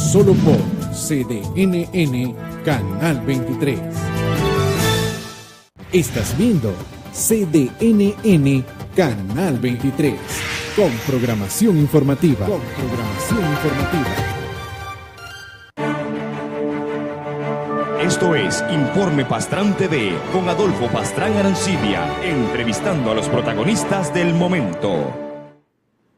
solo por CDNN Canal 23. Estás viendo CDNN Canal 23 con programación informativa. Esto es Informe Pastrán TV con Adolfo Pastrán Arancibia, entrevistando a los protagonistas del momento.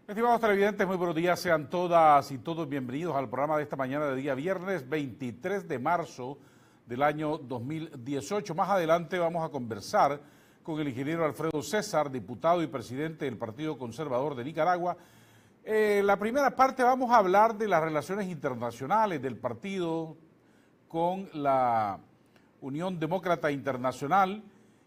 Estimados televidentes, muy buenos días, sean todas y todos bienvenidos al programa de esta mañana de día viernes 23 de marzo del año 2018. Más adelante vamos a conversar con el ingeniero Alfredo César, diputado y presidente del Partido Conservador de Nicaragua. La primera parte vamos a hablar de las relaciones internacionales del partido con la Unión Demócrata Internacional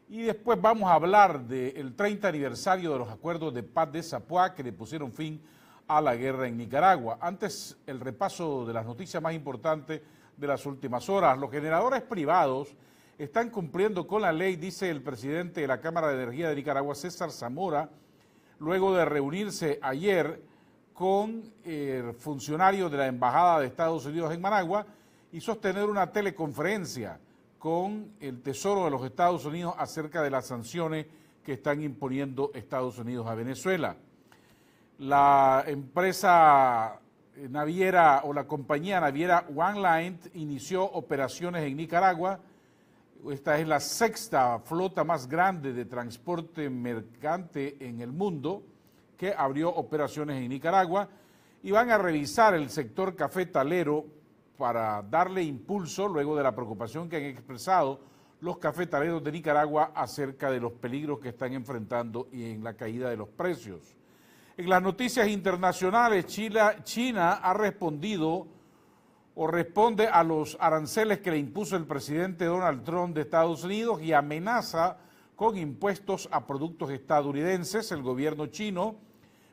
y después vamos a hablar del 30 aniversario de los acuerdos de paz de Zapoá que le pusieron fin a la guerra en Nicaragua. Antes, el repaso de las noticias más importantes de las últimas horas. Los generadores privados están cumpliendo con la ley, dice el presidente de la Cámara de Energía de Nicaragua, César Zamora, luego de reunirse ayer con funcionarios de la Embajada de Estados Unidos en Managua y sostener una teleconferencia con el Tesoro de los Estados Unidos acerca de las sanciones que están imponiendo Estados Unidos a Venezuela. La empresa naviera o la compañía naviera One Line inició operaciones en Nicaragua. Esta es la sexta flota más grande de transporte mercante en el mundo que abrió operaciones en Nicaragua y van a revisar el sector cafetalero para darle impulso luego de la preocupación que han expresado los cafetaleros de Nicaragua acerca de los peligros que están enfrentando y en la caída de los precios. En las noticias internacionales, China ha respondido o responde a los aranceles que le impuso el presidente Donald Trump de Estados Unidos y amenaza con impuestos a productos estadounidenses. El gobierno chino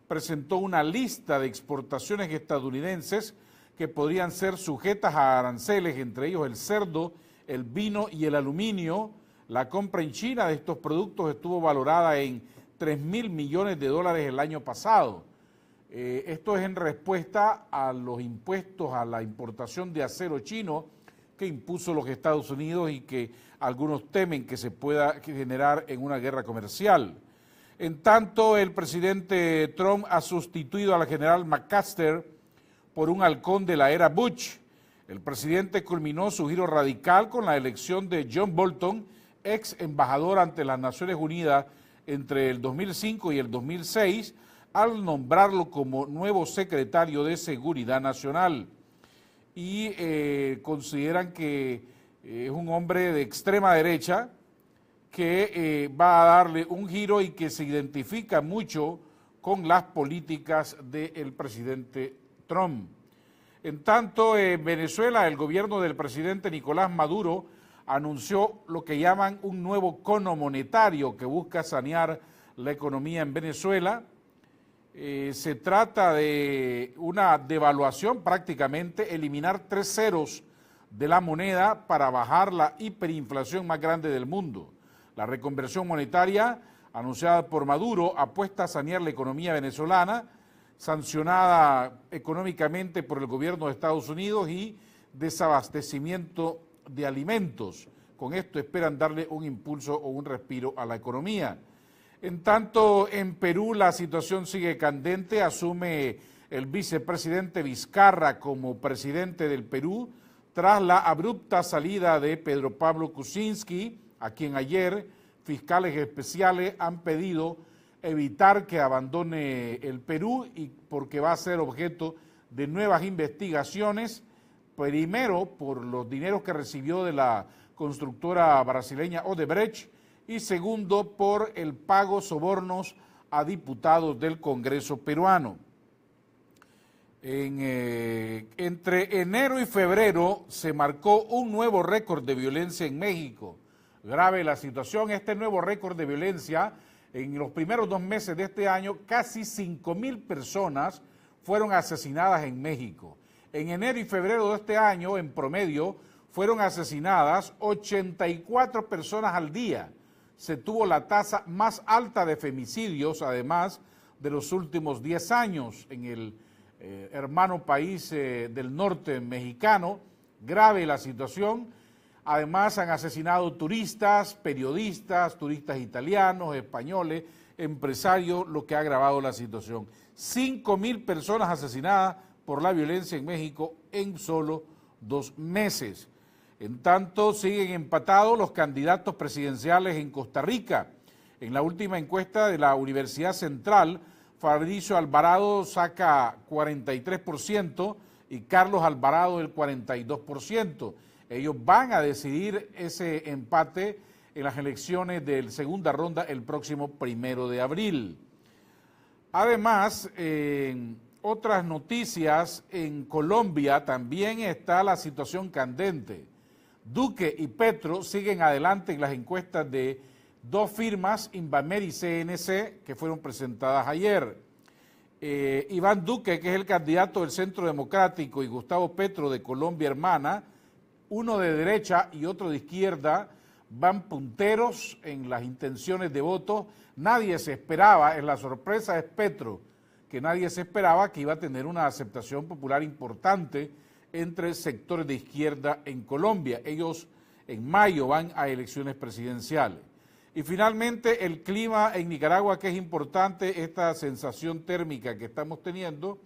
presentó una lista de exportaciones estadounidenses que podrían ser sujetas a aranceles, entre ellos el cerdo, el vino y el aluminio. La compra en China de estos productos estuvo valorada en $3.000 millones el año pasado. Esto es en respuesta a los impuestos a la importación de acero chino que impuso los Estados Unidos y que algunos temen que se pueda generar en una guerra comercial. En tanto, el presidente Trump ha sustituido al general McMaster por un halcón de la era Bush. El presidente culminó su giro radical con la elección de John Bolton, ex embajador ante las Naciones Unidas entre el 2005 y el 2006, al nombrarlo como nuevo secretario de Seguridad Nacional. Y consideran que es un hombre de extrema derecha que va a darle un giro y que se identifica mucho con las políticas del presidente Trump. En tanto, en Venezuela, el gobierno del presidente Nicolás Maduro anunció lo que llaman un nuevo cono monetario que busca sanear la economía en Venezuela. Se trata de una devaluación prácticamente, eliminar 3 ceros de la moneda para bajar la hiperinflación más grande del mundo. La reconversión monetaria anunciada por Maduro apuesta a sanear la economía venezolana, sancionada económicamente por el gobierno de Estados Unidos y desabastecimiento de alimentos. Con esto esperan darle un impulso o un respiro a la economía. En tanto, en Perú la situación sigue candente, asume el vicepresidente Vizcarra como presidente del Perú tras la abrupta salida de Pedro Pablo Kuczynski, a quien ayer fiscales especiales han pedido evitar que abandone el Perú y porque va a ser objeto de nuevas investigaciones, primero por los dineros que recibió de la constructora brasileña Odebrecht y segundo por el pago sobornos a diputados del Congreso peruano. Entre enero y febrero se marcó un nuevo récord de violencia en México. Grave la situación, este nuevo récord de violencia. En los primeros 2 meses de este año, casi 5,000 personas fueron asesinadas en México. En enero y febrero de este año, en promedio, fueron asesinadas 84 personas al día. Se tuvo la tasa más alta de femicidios, además de los últimos 10 años. En el hermano país del norte mexicano. Grave la situación. Además han asesinado turistas, periodistas, turistas italianos, españoles, empresarios, lo que ha agravado la situación. 5.000 personas asesinadas por la violencia en México en solo 2 meses. En tanto, siguen empatados los candidatos presidenciales en Costa Rica. En la última encuesta de la Universidad Central, Fabricio Alvarado saca 43% y Carlos Alvarado el 42%. Ellos van a decidir ese empate en las elecciones de segunda ronda el próximo 1 de abril. Además, otras noticias, en Colombia también está la situación candente. Duque y Petro siguen adelante en las encuestas de 2 firmas, Invamer y CNC, que fueron presentadas ayer. Iván Duque, que es el candidato del Centro Democrático, y Gustavo Petro de Colombia Hermana, uno de derecha y otro de izquierda, van punteros en las intenciones de voto. Nadie se esperaba, en la sorpresa es Petro, que nadie se esperaba que iba a tener una aceptación popular importante entre sectores de izquierda en Colombia. Ellos en mayo van a elecciones presidenciales. Y finalmente el clima en Nicaragua, que es importante, esta sensación térmica que estamos teniendo.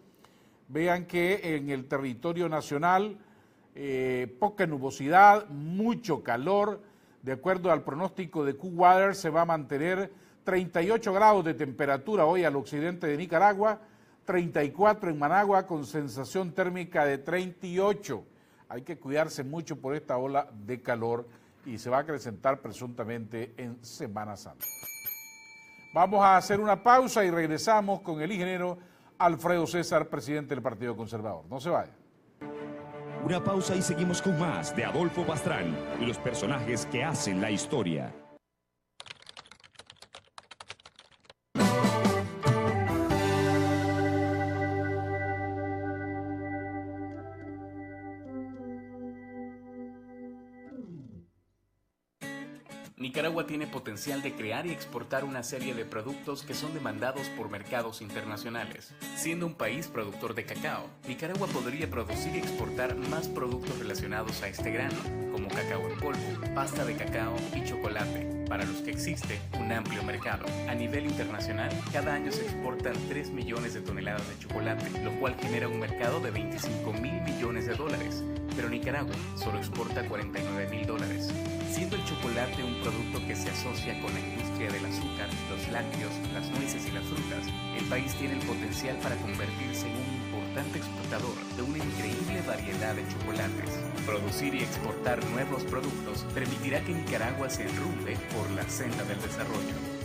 Vean que en el territorio nacional poca nubosidad, mucho calor. De acuerdo al pronóstico de Q-Weather, se va a mantener 38 grados de temperatura hoy al occidente de Nicaragua, 34 en Managua con sensación térmica de 38. Hay que cuidarse mucho por esta ola de calor y se va a acrecentar presuntamente en Semana Santa. Vamos a hacer una pausa y regresamos con el ingeniero Alfredo César, presidente del Partido Conservador. No se vaya. Una pausa y seguimos con más de Adolfo Pastrán y los personajes que hacen la historia. Nicaragua tiene potencial de crear y exportar una serie de productos que son demandados por mercados internacionales. Siendo un país productor de cacao, Nicaragua podría producir y exportar más productos relacionados a este grano, como cacao en polvo, pasta de cacao y chocolate, para los que existe un amplio mercado. A nivel internacional, cada año se exportan 3 millones de toneladas de chocolate, lo cual genera un mercado de 25.000 millones de dólares. Pero Nicaragua solo exporta $49.000. Siendo el chocolate un producto que se asocia con la industria del azúcar, los lácteos, las nueces y las frutas, el país tiene el potencial para convertirse en un importante exportador de una increíble variedad de chocolates. Producir y exportar nuevos productos permitirá que Nicaragua se enrumbe por la senda del desarrollo.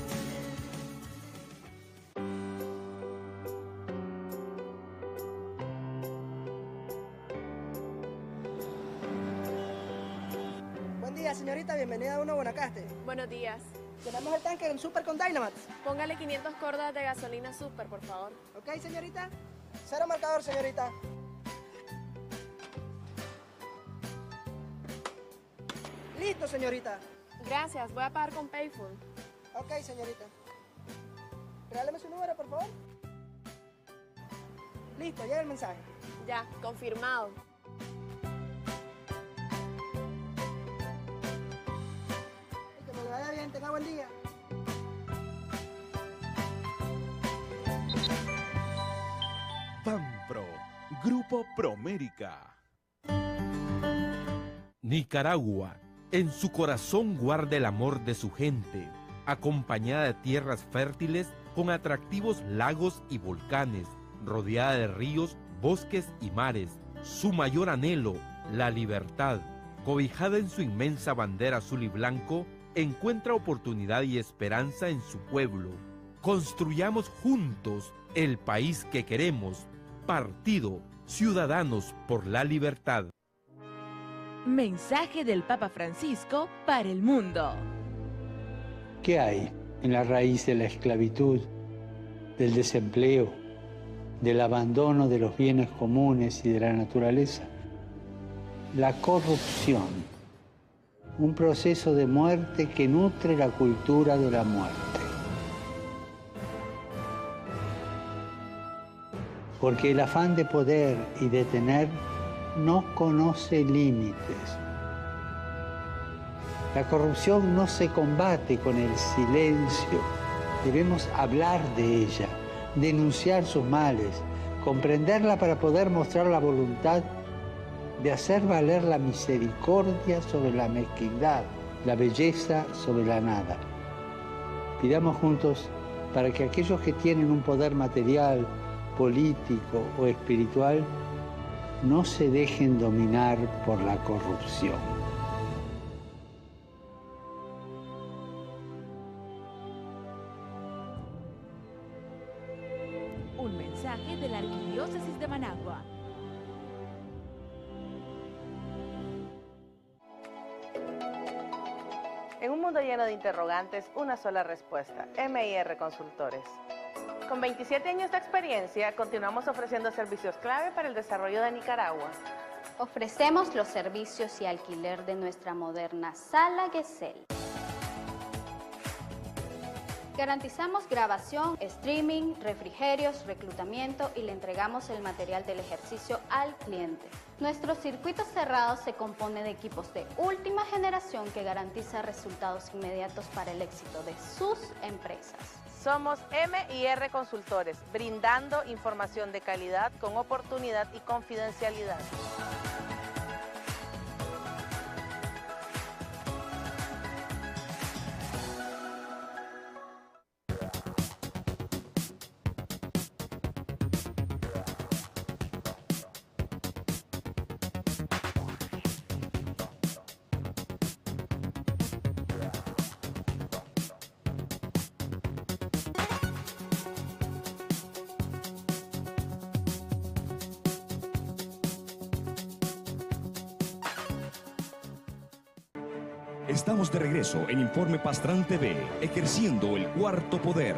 Señorita, bienvenida a Uno Guanacaste. Buenos días. Tenemos el tanque en Super con Dynamax. Póngale 500 cordas de gasolina Super, por favor. Ok, señorita. 0 marcador, señorita. Listo, señorita. Gracias, voy a pagar con Payphone. Ok, señorita. Regáleme su número, por favor. Listo, llega el mensaje. Ya, confirmado. Vaya bien, tenga buen día. PANPRO, Grupo Promérica. Nicaragua, en su corazón guarda el amor de su gente, acompañada de tierras fértiles con atractivos lagos y volcanes, rodeada de ríos, bosques y mares. Su mayor anhelo, la libertad, cobijada en su inmensa bandera azul y blanco, encuentra oportunidad y esperanza en su pueblo. Construyamos juntos el país que queremos. Partido Ciudadanos por la Libertad. Mensaje del Papa Francisco para el mundo. ¿Qué hay en la raíz de la esclavitud, del desempleo, del abandono de los bienes comunes y de la naturaleza? La corrupción. Un proceso de muerte que nutre la cultura de la muerte. porque el afán de poder y de tener no conoce límites. La corrupción no se combate con el silencio. Debemos hablar de ella, denunciar sus males, comprenderla para poder mostrar la voluntad de hacer valer la misericordia sobre la mezquindad, la belleza sobre la nada. Pidamos juntos para que aquellos que tienen un poder material, político o espiritual no se dejen dominar por la corrupción. Un mensaje de la Arquidiócesis de Managua. En un mundo lleno de interrogantes, una sola respuesta: MIR Consultores. Con 27 años de experiencia, continuamos ofreciendo servicios clave para el desarrollo de Nicaragua. Ofrecemos los servicios y alquiler de nuestra moderna Sala Gesell. Garantizamos grabación, streaming, refrigerios, reclutamiento y le entregamos el material del ejercicio al cliente. Nuestro circuito cerrado se compone de equipos de última generación que garantiza resultados inmediatos para el éxito de sus empresas. Somos MIR Consultores, brindando información de calidad con oportunidad y confidencialidad. Estamos de regreso en Informe Pastrán TV, ejerciendo el cuarto poder.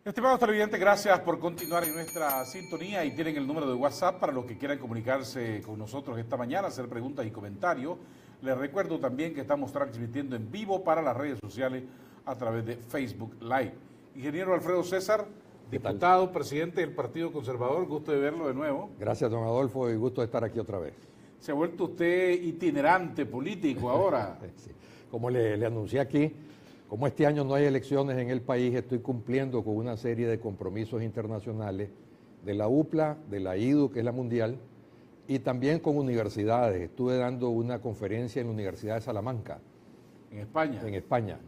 Estimados televidentes, gracias por continuar en nuestra sintonía y tienen el número de WhatsApp para los que quieran comunicarse con nosotros esta mañana, hacer preguntas y comentarios. Les recuerdo también que estamos transmitiendo en vivo para las redes sociales a través de Facebook Live. Ingeniero Alfredo César, diputado, presidente del Partido Conservador, gusto de verlo de nuevo. Gracias, don Adolfo, y gusto de estar aquí otra vez. Se ha vuelto usted itinerante político ahora. Sí. Como le anuncié aquí, como este año no hay elecciones en el país, estoy cumpliendo con una serie de compromisos internacionales de la UPLA, de la IDU, que es la mundial, y también con universidades. Estuve dando una conferencia en la Universidad de Salamanca. ¿En España? En España,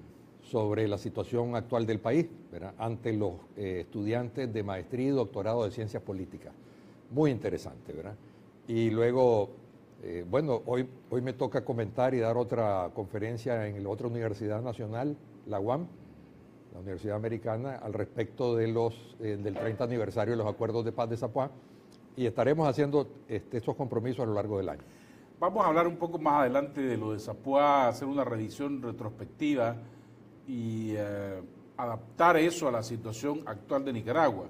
sobre la situación actual del país, ¿verdad?, ante los estudiantes de maestría y doctorado de ciencias políticas. Muy interesante, ¿verdad? Y luego... bueno, hoy me toca comentar y dar otra conferencia en la otra universidad nacional, la UAM, la Universidad Americana, al respecto de del 30 aniversario de los Acuerdos de Paz de Zapopan, y estaremos haciendo estos compromisos a lo largo del año. Vamos a hablar un poco más adelante de lo de Zapopan, hacer una revisión retrospectiva y adaptar eso a la situación actual de Nicaragua.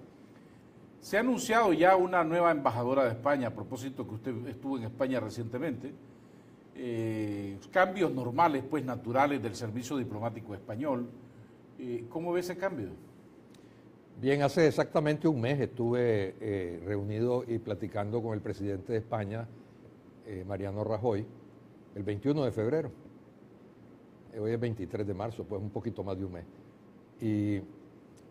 Se ha anunciado ya una nueva embajadora de España, a propósito que usted estuvo en España recientemente, cambios normales, pues naturales del servicio diplomático español. ¿Cómo ve ese cambio? Bien, hace exactamente un mes estuve reunido y platicando con el presidente de España, Mariano Rajoy, el 21 de febrero. Hoy es 23 de marzo, pues un poquito más de un mes. Y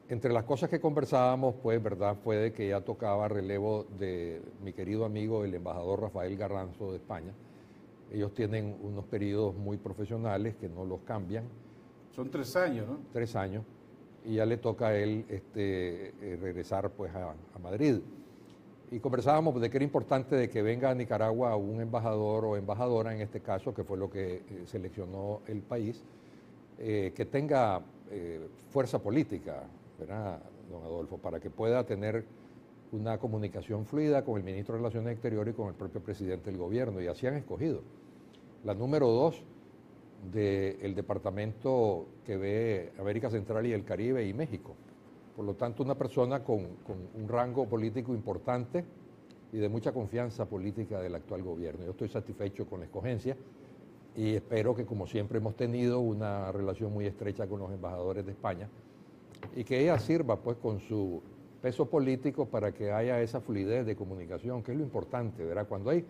entre las cosas que conversábamos, pues, verdad, fue de que ya tocaba relevo de mi querido amigo, el embajador Rafael Garranzo de España. Ellos tienen unos periodos muy profesionales que no los cambian. Son 3 años, ¿no? 3 años. Y ya le toca a él regresar, pues, a Madrid. Y conversábamos de que era importante de que venga a Nicaragua un embajador o embajadora, en este caso, que fue lo que seleccionó el país, que tenga fuerza política, ¿verdad, don Adolfo?, para que pueda tener una comunicación fluida con el ministro de Relaciones Exteriores y con el propio presidente del gobierno. Y así han escogido la número 2 del departamento que ve América Central y el Caribe y México. Por lo tanto, una persona con un rango político importante y de mucha confianza política del actual gobierno. Yo estoy satisfecho con la escogencia y espero que, como siempre hemos tenido, una relación muy estrecha con los embajadores de España, y que ella sirva, pues, con su peso político para que haya esa fluidez de comunicación, que es lo importante, ¿verdad? Cuando hay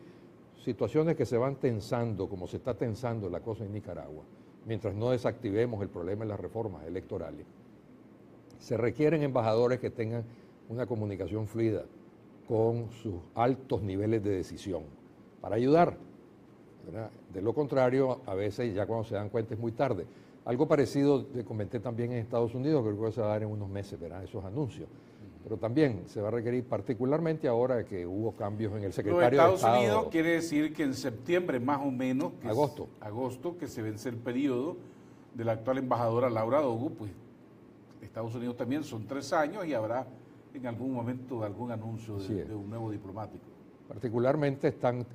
situaciones que se van tensando, como se está tensando la cosa en Nicaragua, mientras no desactivemos el problema de las reformas electorales, se requieren embajadores que tengan una comunicación fluida con sus altos niveles de decisión para ayudar, ¿verdad? De lo contrario, a veces ya cuando se dan cuenta es muy tarde. Algo parecido te comenté también en Estados Unidos, creo que se va a dar en unos meses, ¿verdad? Esos anuncios. Pero también se va a requerir, particularmente ahora que hubo cambios en el secretario de Estado. Estados Unidos quiere decir que en septiembre más o menos, que agosto, que se vence el periodo de la actual embajadora Laura Dogu, pues Estados Unidos también son 3 años y habrá en algún momento algún anuncio de un nuevo diplomático. Particularmente están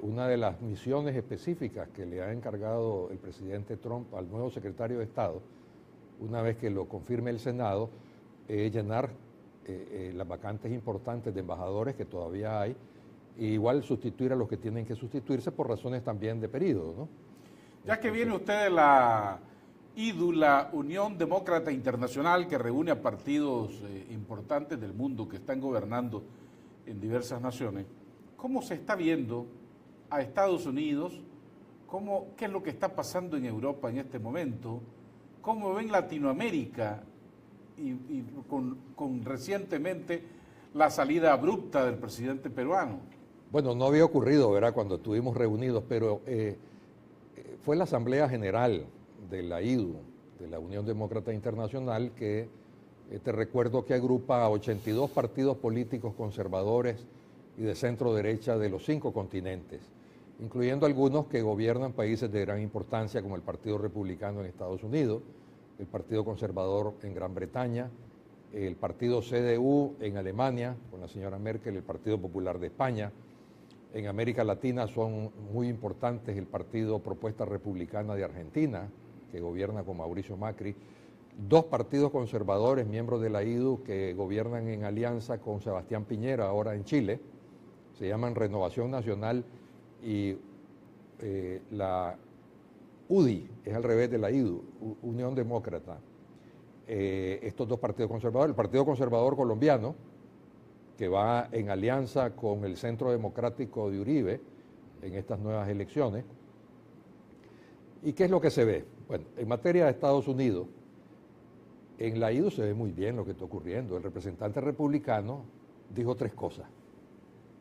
una de las misiones específicas que le ha encargado el presidente Trump al nuevo secretario de Estado, una vez que lo confirme el Senado, es llenar las vacantes importantes de embajadores que todavía hay, e igual sustituir a los que tienen que sustituirse por razones también de periodo, ¿no? Ya que viene usted de la IDU, la Unión Demócrata Internacional, que reúne a partidos importantes del mundo que están gobernando en diversas naciones, ¿cómo se está viendo a Estados Unidos? ¿Qué es lo que está pasando en Europa en este momento? ¿Cómo ven Latinoamérica y con recientemente la salida abrupta del presidente peruano? Bueno, no había ocurrido, ¿verdad?, cuando estuvimos reunidos, pero fue la Asamblea General de la IDU, de la Unión Demócrata Internacional, que te recuerdo que agrupa a 82 partidos políticos conservadores y de centro derecha de los 5 continentes, incluyendo algunos que gobiernan países de gran importancia como el Partido Republicano en Estados Unidos, el Partido Conservador en Gran Bretaña, el Partido CDU en Alemania, con la señora Merkel, el Partido Popular de España. En América Latina son muy importantes el Partido Propuesta Republicana de Argentina, que gobierna con Mauricio Macri, 2 partidos conservadores, miembros de la IDU, que gobiernan en alianza con Sebastián Piñera, ahora en Chile, se llaman Renovación Nacional y la UDI, es al revés de la IDU, Unión Demócrata. Estos 2 partidos conservadores, el Partido Conservador Colombiano, que va en alianza con el Centro Democrático de Uribe en estas nuevas elecciones. ¿Y qué es lo que se ve? Bueno, en materia de Estados Unidos, en la IDU se ve muy bien lo que está ocurriendo. El representante republicano dijo 3 cosas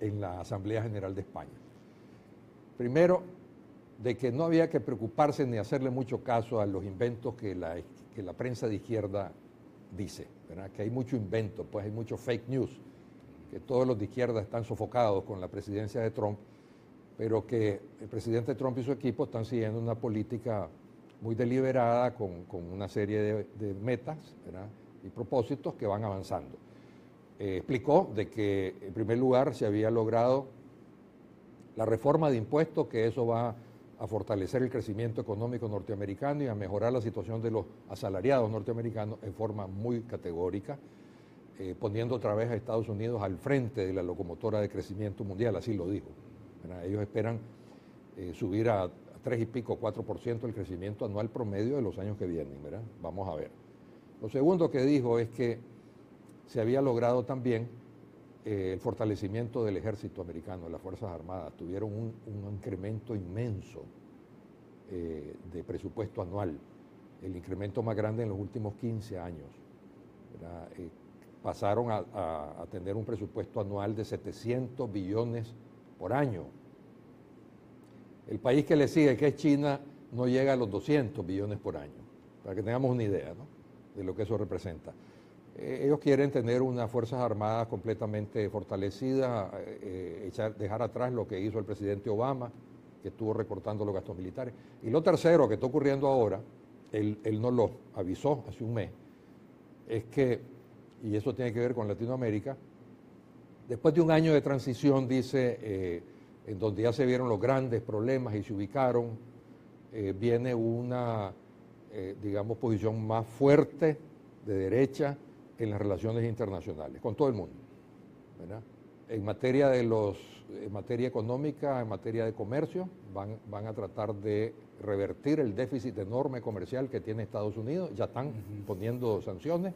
en la Asamblea General de España. Primero, de que no había que preocuparse ni hacerle mucho caso a los inventos que la prensa de izquierda dice, ¿verdad? Que hay mucho invento, pues hay mucho fake news, que todos los de izquierda están sofocados con la presidencia de Trump, pero que el presidente Trump y su equipo están siguiendo una política muy deliberada con una serie de metas, ¿verdad?, y propósitos que van avanzando. Explicó de que, en primer lugar, se había logrado la reforma de impuestos, que eso va a fortalecer el crecimiento económico norteamericano y a mejorar la situación de los asalariados norteamericanos en forma muy categórica, poniendo otra vez a Estados Unidos al frente de la locomotora de crecimiento mundial, así lo dijo, ¿verdad? Ellos esperan subir a 3 y pico, 4% el crecimiento anual promedio de los años que vienen, ¿verdad? Vamos a ver. Lo segundo que dijo es que se había logrado también el fortalecimiento del ejército americano, de las Fuerzas Armadas. Tuvieron un incremento inmenso de presupuesto anual, el incremento más grande en los últimos 15 años, ¿verdad? Pasaron a tener un presupuesto anual de 700 billones por año. El país que le sigue, que es China, no llega a los 200 billones por año, para que tengamos una idea, ¿no?, de lo que eso representa. Ellos quieren tener unas Fuerzas Armadas completamente fortalecidas, dejar atrás lo que hizo el presidente Obama, que estuvo recortando los gastos militares. Y lo tercero que está ocurriendo ahora, él nos lo avisó hace un mes, es que, y eso tiene que ver con Latinoamérica, después de un año de transición, dice, en donde ya se vieron los grandes problemas y se ubicaron, viene una, digamos, posición más fuerte de derecha en las relaciones internacionales, con todo el mundo, ¿verdad? En materia económica, en materia de comercio, van a tratar de revertir el déficit enorme comercial que tiene Estados Unidos, ya están poniendo sanciones,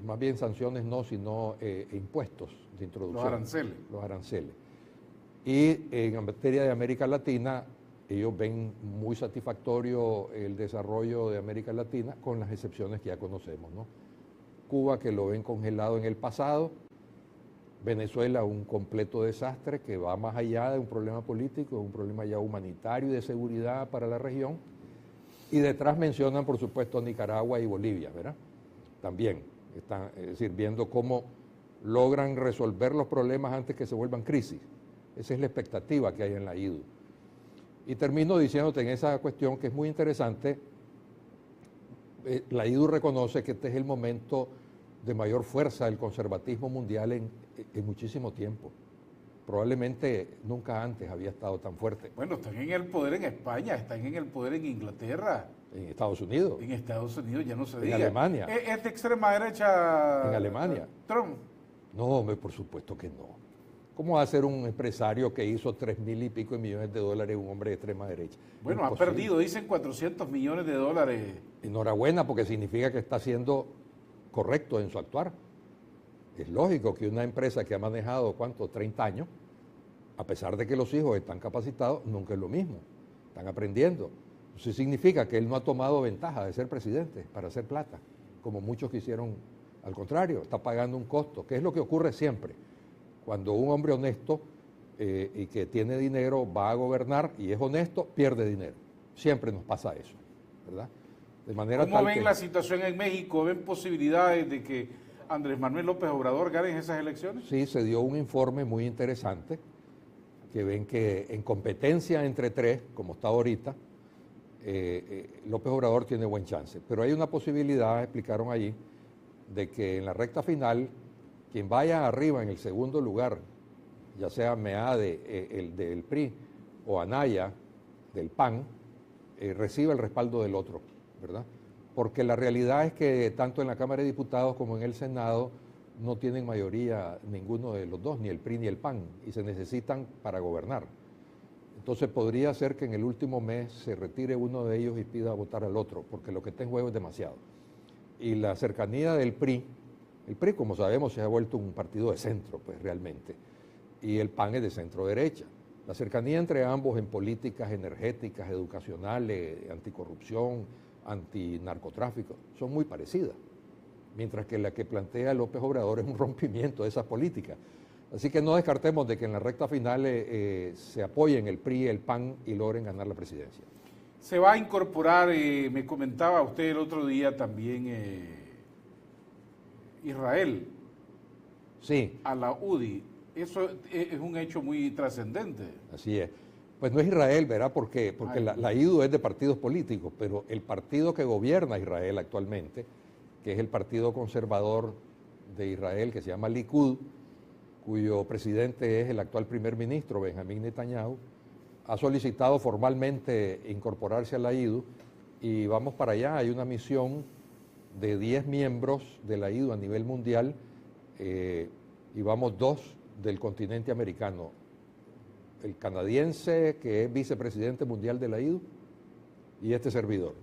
más bien sanciones no, sino impuestos de introducción. Los aranceles. Los aranceles. Y en materia de América Latina, ellos ven muy satisfactorio el desarrollo de América Latina, con las excepciones que ya conocemos, ¿no? Cuba, que lo ven congelado en el pasado; Venezuela, un completo desastre que va más allá de un problema político, es un problema ya humanitario y de seguridad para la región. Y detrás mencionan, por supuesto, Nicaragua y Bolivia, ¿verdad? También están, es decir, viendo cómo logran resolver los problemas antes que se vuelvan crisis. Esa es la expectativa que hay en la IDU. Y termino diciéndote en esa cuestión que es muy interesante. La IDU reconoce que este es el momento de mayor fuerza del conservatismo mundial en muchísimo tiempo. Probablemente nunca antes había estado tan fuerte. Bueno, están en el poder en España, están en el poder en Inglaterra. En Estados Unidos. En Estados Unidos, ya no se diga. En Alemania. ¿Es de extrema derecha en Alemania. Trump? No, hombre, por supuesto que no. ¿Cómo va a ser un empresario que hizo 3.000 y pico de millones de dólares un hombre de extrema derecha? Bueno, ha perdido, dicen 400 millones de dólares. Enhorabuena, porque significa que está siendo correcto en su actuar. Es lógico que una empresa que ha manejado, ¿cuánto? 30 años, a pesar de que los hijos están capacitados, nunca es lo mismo. Están aprendiendo. Eso significa que él no ha tomado ventaja de ser presidente para hacer plata, como muchos quisieron. Al contrario, está pagando un costo, que es lo que ocurre siempre. Cuando un hombre honesto y que tiene dinero va a gobernar y es honesto, pierde dinero. Siempre nos pasa eso, ¿verdad? De manera ¿Cómo tal ven que la situación en México? ¿Ven posibilidades de que Andrés Manuel López Obrador gane esas elecciones? Sí, se dio un informe muy interesante que ven que en competencia entre tres, como está ahorita, López Obrador tiene buen chance. Pero hay una posibilidad, explicaron allí, de que en la recta final, quien vaya arriba en el segundo lugar, ya sea Meade, el del PRI, o Anaya, del PAN, reciba el respaldo del otro, ¿verdad? Porque la realidad es que tanto en la Cámara de Diputados como en el Senado no tienen mayoría ninguno de los dos, ni el PRI ni el PAN, y se necesitan para gobernar. Entonces podría ser que en el último mes se retire uno de ellos y pida votar al otro, porque lo que está en juego es demasiado. Y la cercanía del PRI, el PRI, como sabemos, se ha vuelto un partido de centro, pues realmente, y el PAN es de centro-derecha. La cercanía entre ambos en políticas energéticas, educacionales, anticorrupción, antinarcotráfico, son muy parecidas, mientras que la que plantea López Obrador es un rompimiento de esas políticas. Así que no descartemos de que en la recta final se apoyen el PRI y el PAN y logren ganar la presidencia. Se va a incorporar, me comentaba usted el otro día también, Israel, sí, a la UDI. Eso es un hecho muy trascendente. Así es. Pues no es Israel, ¿verdad? Porque la IDU es de partidos políticos, pero el partido que gobierna Israel actualmente, que es el partido conservador de Israel, que se llama Likud, cuyo presidente es el actual primer ministro, Benjamín Netanyahu, ha solicitado formalmente incorporarse a la IDU y vamos para allá. Hay una misión de 10 miembros de la IDU a nivel mundial y vamos 2 del continente americano. El canadiense, que es vicepresidente mundial de la IDU, y este servidor.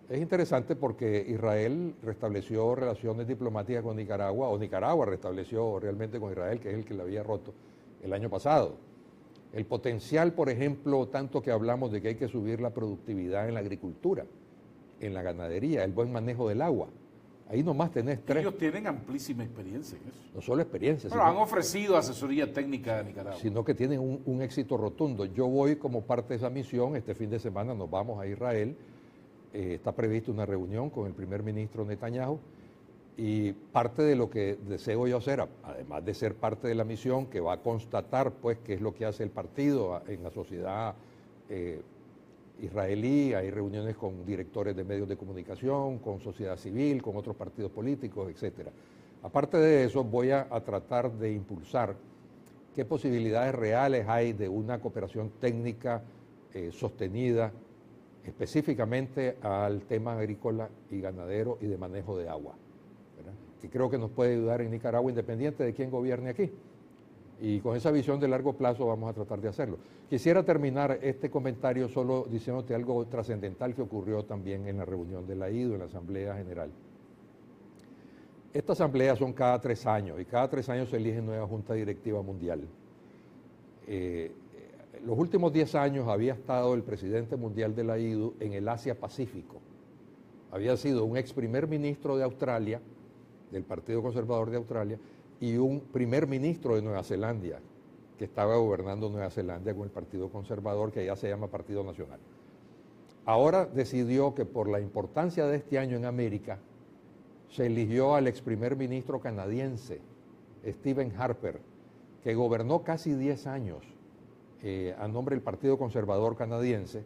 Es interesante porque Israel restableció relaciones diplomáticas con Nicaragua, o Nicaragua restableció realmente con Israel, que es el que la había roto el año pasado. El potencial, por ejemplo, tanto que hablamos de que hay que subir la productividad en la agricultura, en la ganadería, el buen manejo del agua. Ahí nomás tenés 3. Ellos tienen amplísima experiencia en eso. No solo experiencia. Pero han ofrecido asesoría técnica a Nicaragua. Sino que tienen un éxito rotundo. Yo voy como parte de esa misión. Este fin de semana nos vamos a Israel. Está prevista una reunión con el primer ministro Netanyahu. Y parte de lo que deseo yo hacer, además de ser parte de la misión, que va a constatar pues qué es lo que hace el partido en la sociedad israelí, hay reuniones con directores de medios de comunicación, con sociedad civil, con otros partidos políticos, etc. Aparte de eso, voy a tratar de impulsar qué posibilidades reales hay de una cooperación técnica sostenida, específicamente al tema agrícola y ganadero y de manejo de agua, ¿verdad? Que creo que nos puede ayudar en Nicaragua, independiente de quién gobierne aquí. Y con esa visión de largo plazo vamos a tratar de hacerlo. Quisiera terminar este comentario solo diciéndote algo trascendental que ocurrió también en la reunión de la IDU, en la Asamblea General. Esta asamblea son cada 3 años y cada 3 años se elige nueva Junta Directiva Mundial. Los últimos 10 años había estado el presidente mundial de la IDU en el Asia-Pacífico. Había sido un ex primer ministro de Australia, del Partido Conservador de Australia, y un primer ministro de Nueva Zelanda, que estaba gobernando Nueva Zelanda con el Partido Conservador, que allá se llama Partido Nacional. Ahora decidió que por la importancia de este año en América, se eligió al ex primer ministro canadiense, Stephen Harper, que gobernó casi 10 años a nombre del Partido Conservador canadiense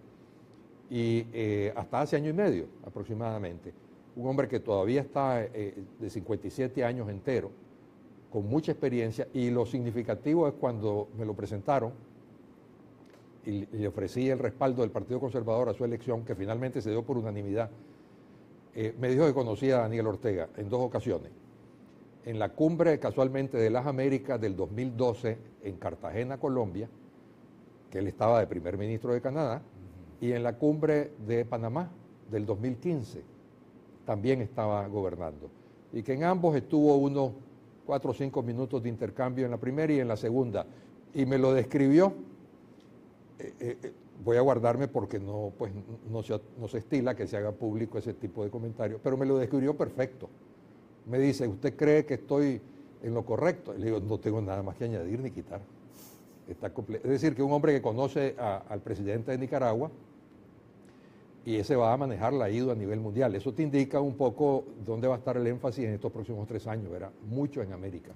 y hasta hace año y medio aproximadamente. Un hombre que todavía está de 57 años entero, con mucha experiencia, y lo significativo es cuando me lo presentaron y le ofrecí el respaldo del Partido Conservador a su elección, que finalmente se dio por unanimidad. Me dijo que conocía a Daniel Ortega en 2 ocasiones. En la cumbre, casualmente, de las Américas del 2012 en Cartagena, Colombia, que él estaba de primer ministro de Canadá, y en la cumbre de Panamá del 2015, también estaba gobernando. Y que en ambos estuvo unos 4 o 5 minutos de intercambio en la primera y en la segunda. Y me lo describió. Voy a guardarme porque no se estila que se haga público ese tipo de comentarios, pero me lo describió perfecto. Me dice, ¿usted cree que estoy en lo correcto? Y le digo, no tengo nada más que añadir ni quitar. Es decir, que un hombre que conoce al presidente de Nicaragua y ese va a manejar la IDU a nivel mundial. Eso te indica un poco dónde va a estar el énfasis en estos próximos 3 años, ¿verdad? Mucho en América.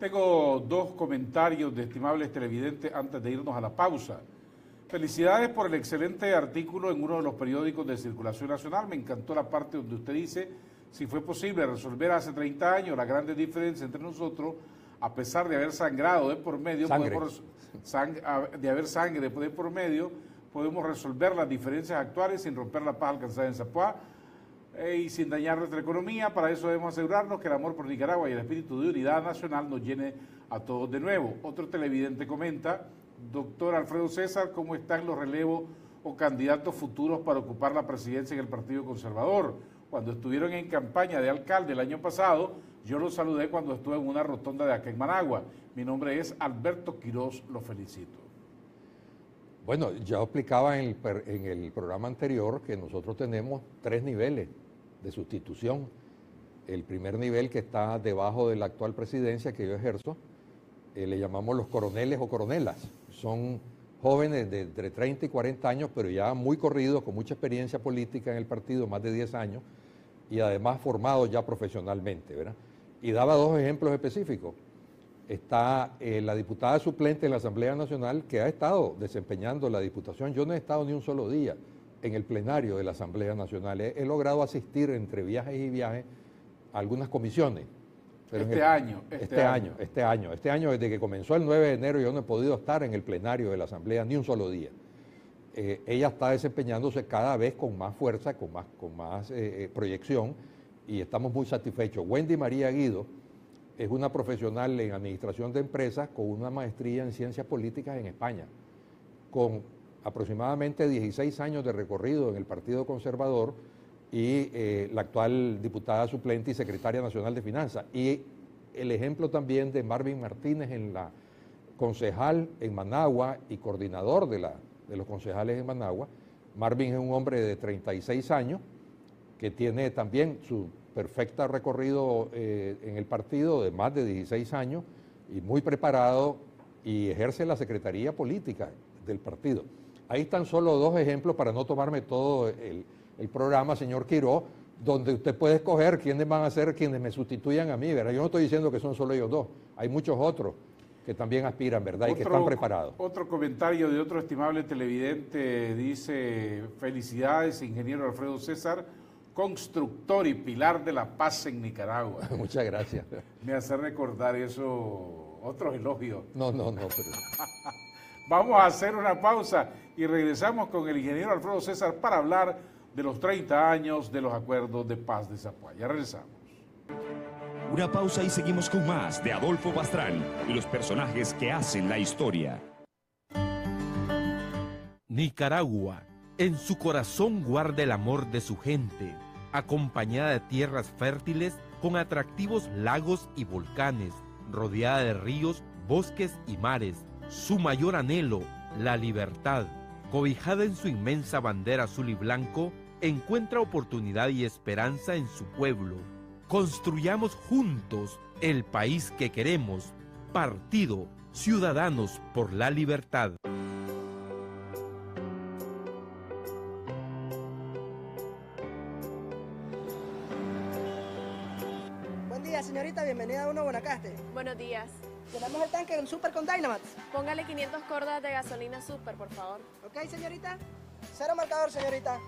Tengo 2 comentarios de estimables televidentes antes de irnos a la pausa. Felicidades por el excelente artículo en uno de los periódicos de circulación nacional. Me encantó la parte donde usted dice, si fue posible resolver hace 30 años la grande diferencia entre nosotros, a pesar de haber sangrado de por medio, de haber sangre de por medio, podemos resolver las diferencias actuales sin romper la paz alcanzada en Zapuá y sin dañar nuestra economía. Para eso debemos asegurarnos que el amor por Nicaragua y el espíritu de unidad nacional nos llene a todos de nuevo. Otro televidente comenta, doctor Alfredo César, ¿cómo están los relevos o candidatos futuros para ocupar la presidencia en el Partido Conservador? Cuando estuvieron en campaña de alcalde el año pasado, yo los saludé cuando estuve en una rotonda de acá en Managua. Mi nombre es Alberto Quiroz, lo felicito. Bueno, ya explicaba en el programa anterior que nosotros tenemos 3 niveles de sustitución. El primer nivel, que está debajo de la actual presidencia que yo ejerzo, le llamamos los coroneles o coronelas. Son jóvenes de entre 30 y 40 años, pero ya muy corridos, con mucha experiencia política en el partido, más de 10 años, y además formados ya profesionalmente, ¿verdad? Y daba 2 ejemplos específicos. Está la diputada suplente en la Asamblea Nacional, que ha estado desempeñando la diputación. Yo no he estado ni un solo día en el plenario de la Asamblea Nacional. He logrado asistir entre viajes y viajes a algunas comisiones. Pero este año, desde que comenzó el 9 de enero, yo no he podido estar en el plenario de la Asamblea ni un solo día. Ella está desempeñándose cada vez con más fuerza, con más proyección, y estamos muy satisfechos. Wendy María Guido es una profesional en administración de empresas con una maestría en ciencias políticas en España, con aproximadamente 16 años de recorrido en el Partido Conservador, y la actual diputada suplente y secretaria nacional de Finanzas. Y el ejemplo también de Marvin Martínez, en la concejal en Managua y coordinador de los concejales en Managua. Marvin es un hombre de 36 años que tiene también su perfecto recorrido en el partido de más de 16 años y muy preparado, y ejerce la secretaría política del partido. Ahí están solo 2 ejemplos para no tomarme todo el programa, señor Quiroz, donde usted puede escoger quiénes van a ser quienes me sustituyan a mí, ¿verdad? Yo no estoy diciendo que son solo ellos 2, hay muchos otros que también aspiran, ¿verdad? Y que están preparados. Otro comentario de otro estimable televidente dice, felicidades, ingeniero Alfredo César, constructor y pilar de la paz en Nicaragua. Muchas gracias. Me hace recordar eso, otros elogios. No, pero... Vamos a hacer una pausa y regresamos con el ingeniero Alfredo César para hablar de los 30 años de los acuerdos de paz de Zapuá. Ya regresamos. Una pausa y seguimos con más de Adolfo Pastrán y los personajes que hacen la historia. Nicaragua, en su corazón guarda el amor de su gente, acompañada de tierras fértiles con atractivos lagos y volcanes, rodeada de ríos, bosques y mares. Su mayor anhelo, la libertad, cobijada en su inmensa bandera azul y blanco, encuentra oportunidad y esperanza en su pueblo. Construyamos juntos el país que queremos. Partido Ciudadanos por la Libertad. Buen día, señorita. Bienvenida a Uno Guanacaste. Buenos días. Llenamos el tanque en Super con Dynamax. Póngale 500 cordas de gasolina Super, por favor. Ok, señorita. Cero marcador, señorita.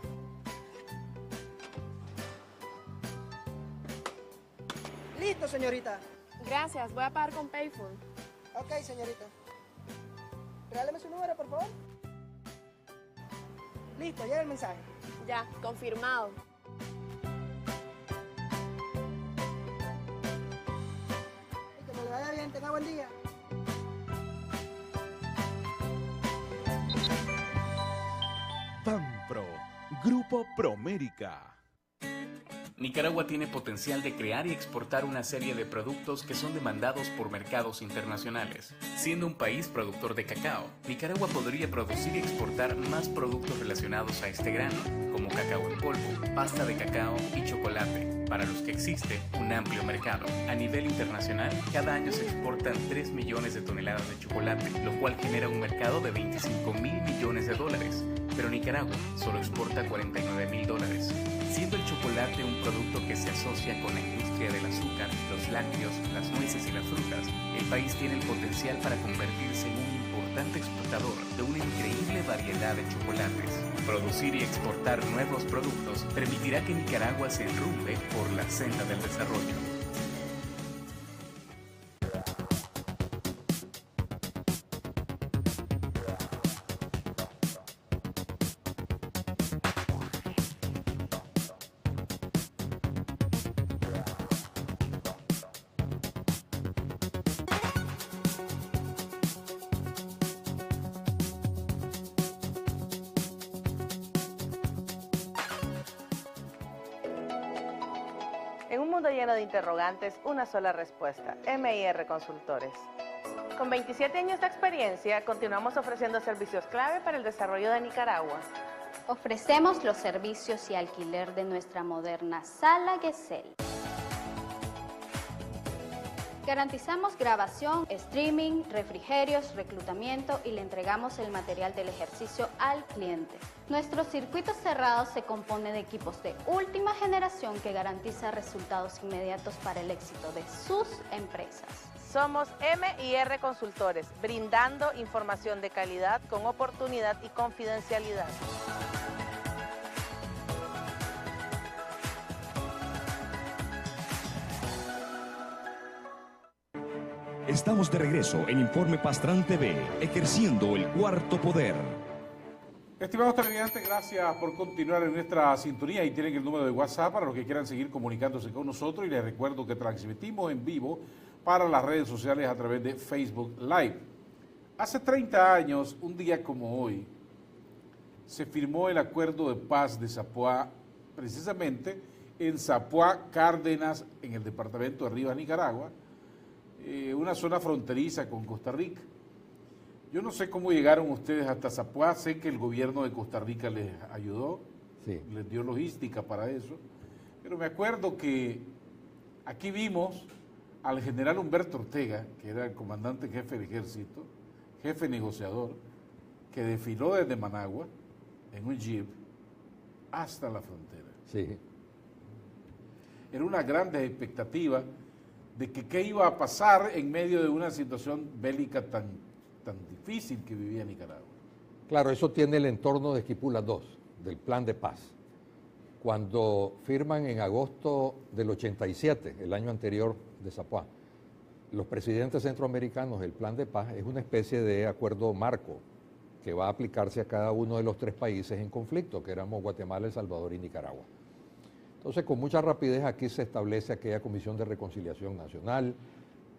Listo, señorita. Gracias, voy a pagar con Payphone. Ok, señorita. Regáleme su número, por favor. Listo, llega el mensaje. Ya, confirmado. Y que me le vaya bien, tenga buen día. FANPRO, Grupo Promérica. Nicaragua tiene potencial de crear y exportar una serie de productos que son demandados por mercados internacionales. Siendo un país productor de cacao, Nicaragua podría producir y exportar más productos relacionados a este grano, como cacao en polvo, pasta de cacao y chocolate, para los que existe un amplio mercado. A nivel internacional, cada año se exportan 3 millones de toneladas de chocolate, lo cual genera un mercado de 25.000 millones de dólares. Pero Nicaragua solo exporta 49.000 dólares, siendo el chocolate un producto que se asocia con la industria del azúcar, los lácteos, las nueces y las frutas. El país tiene el potencial para convertirse en un importante exportador de una increíble variedad de chocolates. Producir y exportar nuevos productos permitirá que Nicaragua se enrumbe por la senda del desarrollo. En un mundo lleno de interrogantes, una sola respuesta: MIR Consultores. Con 27 años de experiencia, continuamos ofreciendo servicios clave para el desarrollo de Nicaragua. Ofrecemos los servicios y alquiler de nuestra moderna sala Gesell. Garantizamos grabación, streaming, refrigerios, reclutamiento y le entregamos el material del ejercicio al cliente. Nuestro circuito cerrado se compone de equipos de última generación que garantiza resultados inmediatos para el éxito de sus empresas. Somos MIR Consultores, brindando información de calidad con oportunidad y confidencialidad. Estamos de regreso en Informe Pastrán TV, ejerciendo el cuarto poder. Estimados televidentes, gracias por continuar en nuestra sintonía. Ahí tienen el número de WhatsApp para los que quieran seguir comunicándose con nosotros. Y les recuerdo que transmitimos en vivo para las redes sociales a través de Facebook Live. Hace 30 años, un día como hoy, se firmó el Acuerdo de Paz de Zapuá, precisamente en Zapuá, Cárdenas, en el departamento de Rivas, Nicaragua, una zona fronteriza con Costa Rica. Yo no sé cómo llegaron ustedes hasta Zapuá, sé que el gobierno de Costa Rica les ayudó, sí, les dio logística para eso, pero me acuerdo que aquí vimos al general Humberto Ortega, que era el comandante jefe del ejército, jefe negociador, que desfiló desde Managua en un jeep hasta la frontera. Sí. Era una gran expectativa de que qué iba a pasar en medio de una situación bélica tan difícil que vivía Nicaragua. Claro, eso tiene el entorno de Esquipula II, del Plan de Paz. Cuando firman en agosto del 87, el año anterior de Zapuá, los presidentes centroamericanos, el Plan de Paz es una especie de acuerdo marco que va a aplicarse a cada uno de los 3 países en conflicto, que éramos Guatemala, El Salvador y Nicaragua. Entonces, con mucha rapidez aquí se establece aquella Comisión de Reconciliación Nacional.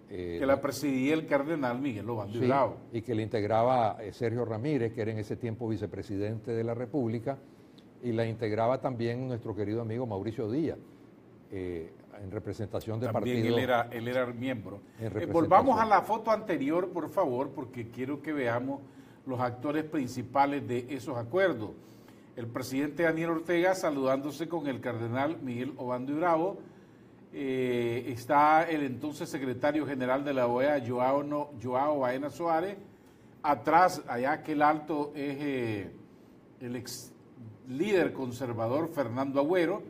Que la presidía el cardenal Miguel Obando y Bravo. Y que le integraba Sergio Ramírez, que era en ese tiempo vicepresidente de la República, y la integraba también nuestro querido amigo Mauricio Díaz. en representación de También partido. él era miembro. Representación. Volvamos a la foto anterior, por favor, porque quiero que veamos los actores principales de esos acuerdos. El presidente Daniel Ortega saludándose con el cardenal Miguel Obando y Bravo. Está el entonces secretario general de la OEA, Joao Baena Soares. Atrás, allá aquel alto, es el ex líder conservador Fernando Agüero.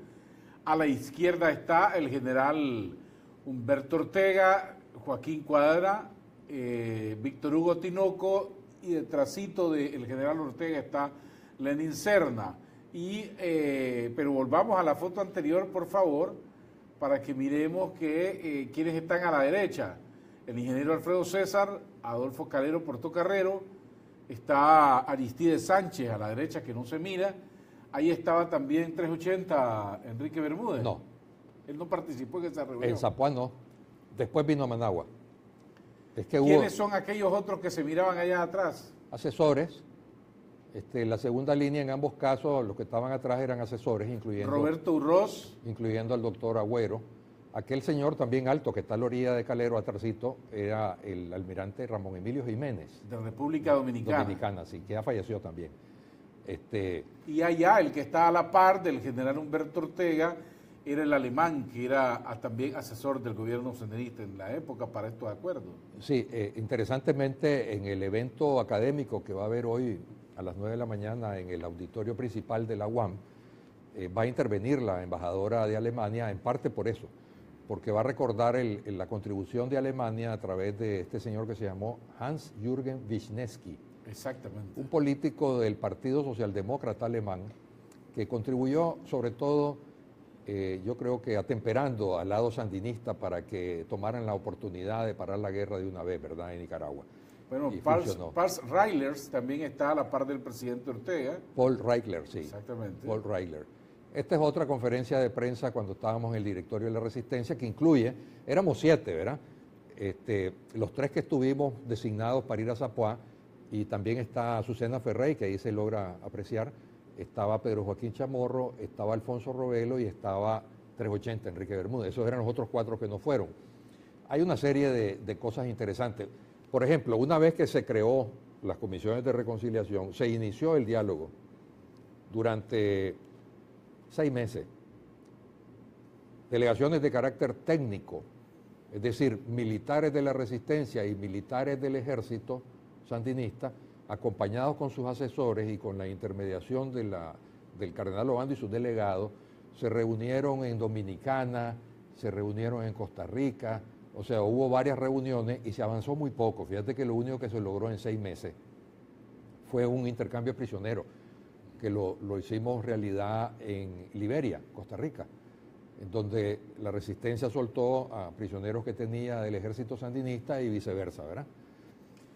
A la izquierda está el general Humberto Ortega, Joaquín Cuadra, Víctor Hugo Tinoco, y detrásito del general Ortega está Lenín Serna. Pero volvamos a la foto anterior, por favor, para que miremos quiénes están a la derecha. El ingeniero Alfredo César, Adolfo Calero Portocarrero, está Aristides Sánchez a la derecha, que no se mira. Ahí estaba también 380 Enrique Bermúdez. No. Él no participó en esa reunión. En Zapuán no. Después vino Managua. Es que ¿Quiénes son aquellos otros que se miraban allá atrás? Asesores. La segunda línea en ambos casos, los que estaban atrás eran asesores, incluyendo Roberto Urroz, incluyendo al doctor Agüero. Aquel señor también alto que está a la orilla de Calero, atrásito, era el almirante Ramón Emilio Jiménez. De República Dominicana. Dominicana, sí, que ya falleció también. Y allá, el que está a la par del general Humberto Ortega, era el alemán, que era también asesor del gobierno sandinista en la época para estos acuerdos. Sí, interesantemente, en el evento académico que va a haber hoy a las 9 de la mañana en el auditorio principal de la UAM, va a intervenir la embajadora de Alemania, en parte por eso, porque va a recordar la contribución de Alemania a través de este señor que se llamó Hans-Jürgen Wisniewski. Exactamente. Un político del Partido Socialdemócrata Alemán que contribuyó sobre todo, yo creo que atemperando al lado sandinista para que tomaran la oportunidad de parar la guerra de una vez, ¿verdad?, en Nicaragua. Bueno, Pals Reilers también está a la par del presidente Ortega. Paul Reichler, sí. Exactamente. Paul Reichler. Esta es otra conferencia de prensa cuando estábamos en el directorio de la Resistencia, que incluye, éramos 7, ¿verdad? Los 3 que estuvimos designados para ir a Zapuá, y también está Azucena Ferrey, que ahí se logra apreciar, estaba Pedro Joaquín Chamorro, estaba Alfonso Robelo y estaba 380 Enrique Bermúdez. Esos eran los otros 4 que no fueron. Hay una serie de cosas interesantes. Por ejemplo, una vez que se creó las comisiones de reconciliación, se inició el diálogo durante 6 meses. Delegaciones de carácter técnico, es decir, militares de la resistencia y militares del ejército sandinista, acompañados con sus asesores y con la intermediación del cardenal Obando y sus delegados, se reunieron en Dominicana, se reunieron en Costa Rica. O sea, hubo varias reuniones y se avanzó muy poco. Fíjate que lo único que se logró en 6 meses fue un intercambio de prisioneros, que lo hicimos realidad en Liberia, Costa Rica, en donde la resistencia soltó a prisioneros que tenía del ejército sandinista y viceversa, ¿verdad?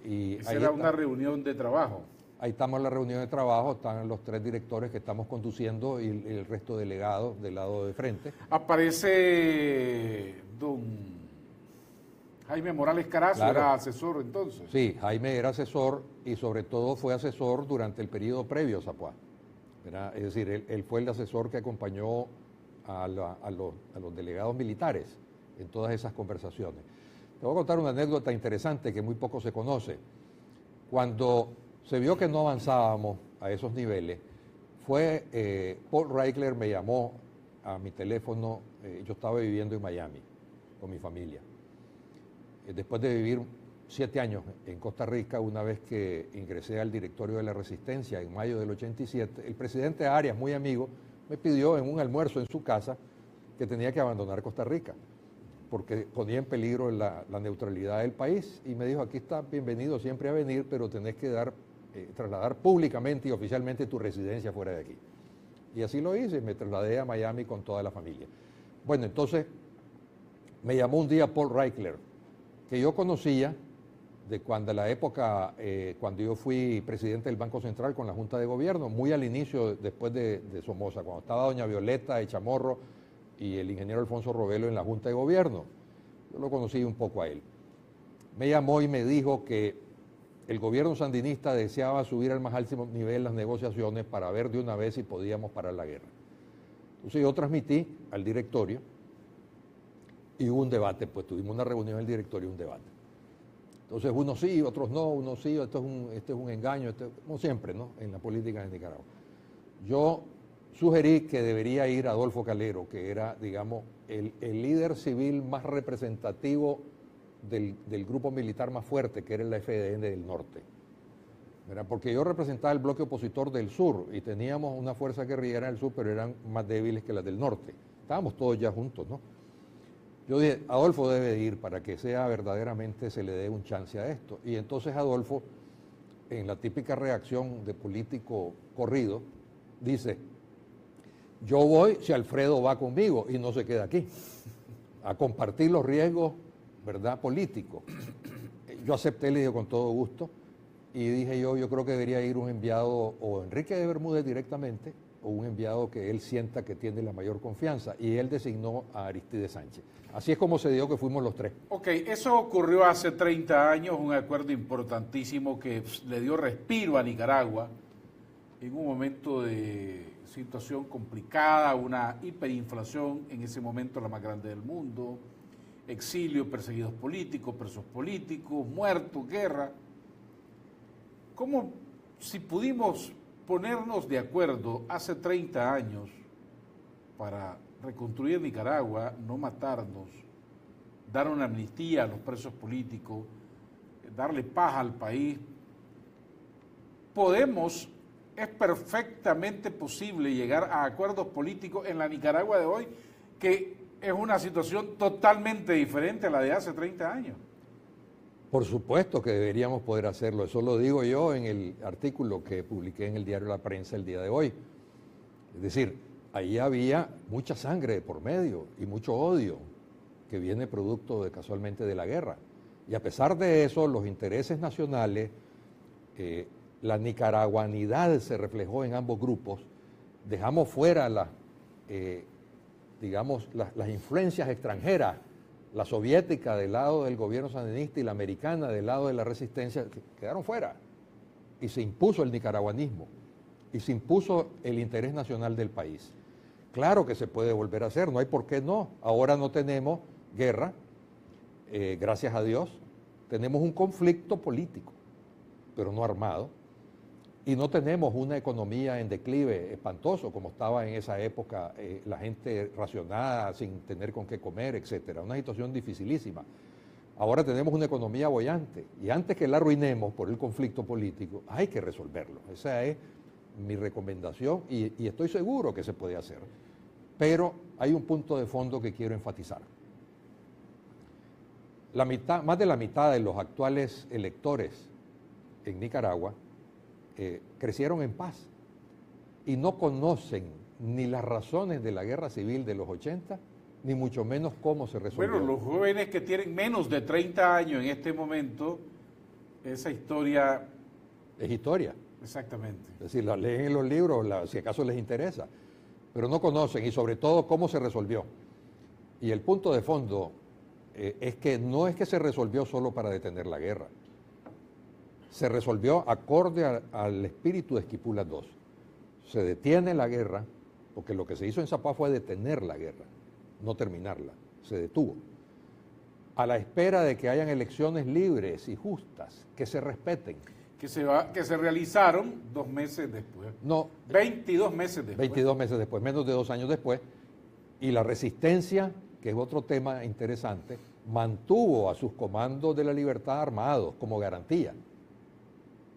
Y esa era una reunión de trabajo. Ahí estamos en la reunión de trabajo, están los 3 directores que estamos conduciendo y el resto de delegados del lado de frente. Aparece don Jaime Morales Carazo, claro. Era asesor entonces. Sí, Jaime era asesor y sobre todo fue asesor durante el periodo previo a Zapuá. Es decir, él fue el asesor que acompañó a los delegados militares en todas esas conversaciones. Te voy a contar una anécdota interesante que muy poco se conoce. Cuando se vio que no avanzábamos a esos niveles, Paul Reichler me llamó a mi teléfono. Yo estaba viviendo en Miami con mi familia. Después de vivir 7 años en Costa Rica, una vez que ingresé al directorio de la Resistencia en mayo del 87, el presidente Arias, muy amigo, me pidió en un almuerzo en su casa que tenía que abandonar Costa Rica, porque ponía en peligro la neutralidad del país, y me dijo: aquí está bienvenido siempre a venir, pero tenés que trasladar públicamente y oficialmente tu residencia fuera de aquí. Y así lo hice, me trasladé a Miami con toda la familia. Bueno, entonces me llamó un día Paul Reichler, que yo conocía de cuando la época, cuando yo fui presidente del Banco Central con la Junta de Gobierno, muy al inicio, después de Somoza, cuando estaba doña Violeta de Chamorro y el ingeniero Alfonso Robelo en la Junta de Gobierno. Yo lo conocí un poco a él. Me llamó y me dijo que el gobierno sandinista deseaba subir al más alto nivel las negociaciones para ver de una vez si podíamos parar la guerra. Entonces yo transmití al directorio Y hubo un debate, pues tuvimos una reunión del directorio y un debate. Entonces unos sí, otros no, unos sí, este es un engaño, como siempre, ¿no? En la política de Nicaragua. Yo sugerí que debería ir Adolfo Calero, que era, digamos, el líder civil más representativo del grupo militar más fuerte, que era el FDN del norte. ¿Verdad? Porque yo representaba el bloque opositor del sur y teníamos una fuerza guerrillera del sur, pero eran más débiles que las del norte. Estábamos todos ya juntos, ¿no? Yo dije, Adolfo debe ir para que sea verdaderamente, se le dé un chance a esto. Y entonces Adolfo, en la típica reacción de político corrido, dice, yo voy si Alfredo va conmigo y no se queda aquí, a compartir los riesgos, ¿verdad?, políticos. Yo acepté, le dije con todo gusto, y dije yo creo que debería ir un enviado o Enrique de Bermúdez directamente, o un enviado que él sienta que tiene la mayor confianza, y él designó a Aristides Sánchez. Así es como se dio que fuimos los tres. Ok, eso ocurrió hace 30 años, un acuerdo importantísimo que le dio respiro a Nicaragua en un momento de situación complicada, una hiperinflación, en ese momento la más grande del mundo, exilio, perseguidos políticos, presos políticos, muertos, guerra. ¿Cómo, si pudimos ponernos de acuerdo hace 30 años para reconstruir Nicaragua, no matarnos, dar una amnistía a los presos políticos, darle paz al país, es perfectamente posible llegar a acuerdos políticos en la Nicaragua de hoy, que es una situación totalmente diferente a la de hace 30 años? Por supuesto que deberíamos poder hacerlo, eso lo digo yo en el artículo que publiqué en el diario La Prensa el día de hoy. Es decir, ahí había mucha sangre de por medio y mucho odio que viene producto casualmente de la guerra. Y a pesar de eso, los intereses nacionales, la nicaraguanidad se reflejó en ambos grupos. Dejamos fuera las influencias extranjeras, la soviética del lado del gobierno sandinista y la americana del lado de la resistencia, quedaron fuera. Y se impuso el nicaraguanismo, y se impuso el interés nacional del país. Claro que se puede volver a hacer, no hay por qué no. Ahora no tenemos guerra, gracias a Dios. Tenemos un conflicto político, pero no armado. Y no tenemos una economía en declive espantoso, como estaba en esa época, la gente racionada, sin tener con qué comer, etcétera. Una situación dificilísima. Ahora tenemos una economía boyante, y antes que la arruinemos por el conflicto político, hay que resolverlo. Esa es mi recomendación, y estoy seguro que se puede hacer. Pero hay un punto de fondo que quiero enfatizar. Más de la mitad de los actuales electores en Nicaragua crecieron en paz y no conocen ni las razones de la guerra civil de los 80, ni mucho menos cómo se resolvió. Bueno, los jóvenes que tienen menos de 30 años en este momento, esa historia... Es historia. Exactamente. Es decir, la leen en los libros, si acaso les interesa, pero no conocen, y sobre todo cómo se resolvió. Y el punto de fondo es que no es que se resolvió solo para detener la guerra. Se resolvió acorde al espíritu de Esquipulas II. Se detiene la guerra, porque lo que se hizo en Zapá fue detener la guerra, no terminarla. Se detuvo. A la espera de que hayan elecciones libres y justas, que se respeten. Que se realizaron 2 meses después. No. 22 meses después. 22 meses después, menos de 2 años después. Y la resistencia, que es otro tema interesante, mantuvo a sus comandos de la libertad armados como garantía.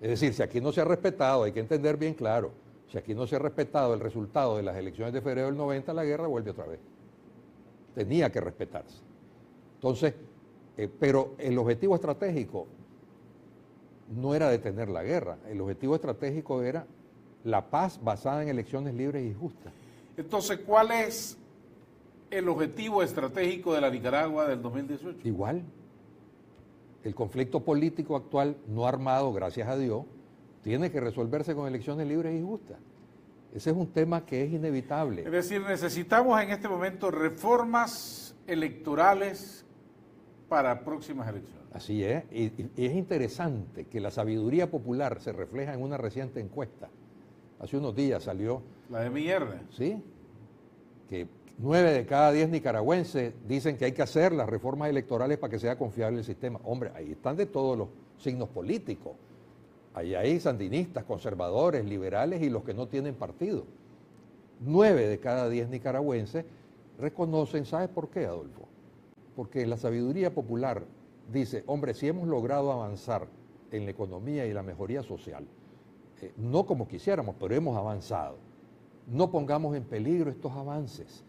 Es decir, si aquí no se ha respetado, hay que entender bien claro, si aquí no se ha respetado el resultado de las elecciones de febrero del 90, la guerra vuelve otra vez. Tenía que respetarse. Entonces, pero el objetivo estratégico no era detener la guerra, el objetivo estratégico era la paz basada en elecciones libres y justas. Entonces, ¿cuál es el objetivo estratégico de la Nicaragua del 2018? Igual. El conflicto político actual, no armado, gracias a Dios, tiene que resolverse con elecciones libres y justas. Ese es un tema que es inevitable. Es decir, necesitamos en este momento reformas electorales para próximas elecciones. Así es, y es interesante que la sabiduría popular se refleja en una reciente encuesta. Hace unos días salió... La de Mierda. Sí, que 9 de cada 10 nicaragüenses dicen que hay que hacer las reformas electorales para que sea confiable el sistema. Hombre, ahí están de todos los signos políticos. Ahí hay sandinistas, conservadores, liberales y los que no tienen partido. 9 de cada 10 nicaragüenses reconocen, ¿sabes por qué, Adolfo? Porque la sabiduría popular dice, hombre, si hemos logrado avanzar en la economía y la mejoría social, no como quisiéramos, pero hemos avanzado. No pongamos en peligro estos avances.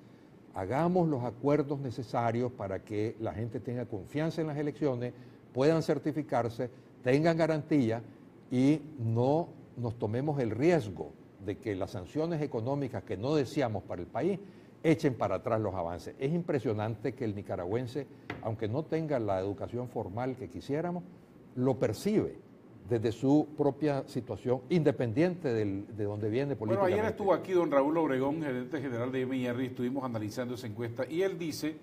Hagamos los acuerdos necesarios para que la gente tenga confianza en las elecciones, puedan certificarse, tengan garantía y no nos tomemos el riesgo de que las sanciones económicas que no deseamos para el país echen para atrás los avances. Es impresionante que el nicaragüense, aunque no tenga la educación formal que quisiéramos, lo percibe desde su propia situación, independiente de donde viene políticamente. Bueno, ayer estuvo aquí don Raúl Obregón, gerente general de MIR, y estuvimos analizando esa encuesta, y él dice,